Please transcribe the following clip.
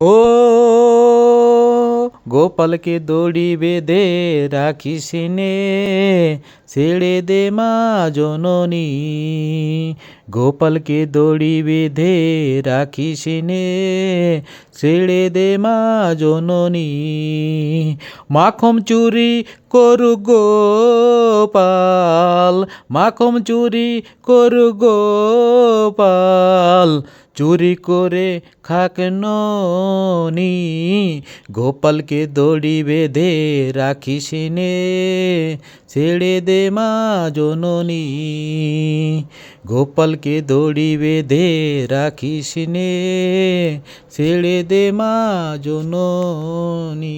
ও গোপালকে দড়ি বেঁধে রাখিস নে, ছেড়ে দে মা জননী। গোপালকে দড়ি বেঁধে রাখিস নে, ছেড়ে দে মা জননী। মাখন চুরি করু গোপাল, মাখন চুরি করু গোপাল, চুরি করে খাক ননি। গোপালকে দড়ি বেঁধে রাখিস নে, ছেড়ে দে মা জননী। গোপালকে দড়ি বেঁধে রাখিস নে, ছেড়ে দে মা জননী।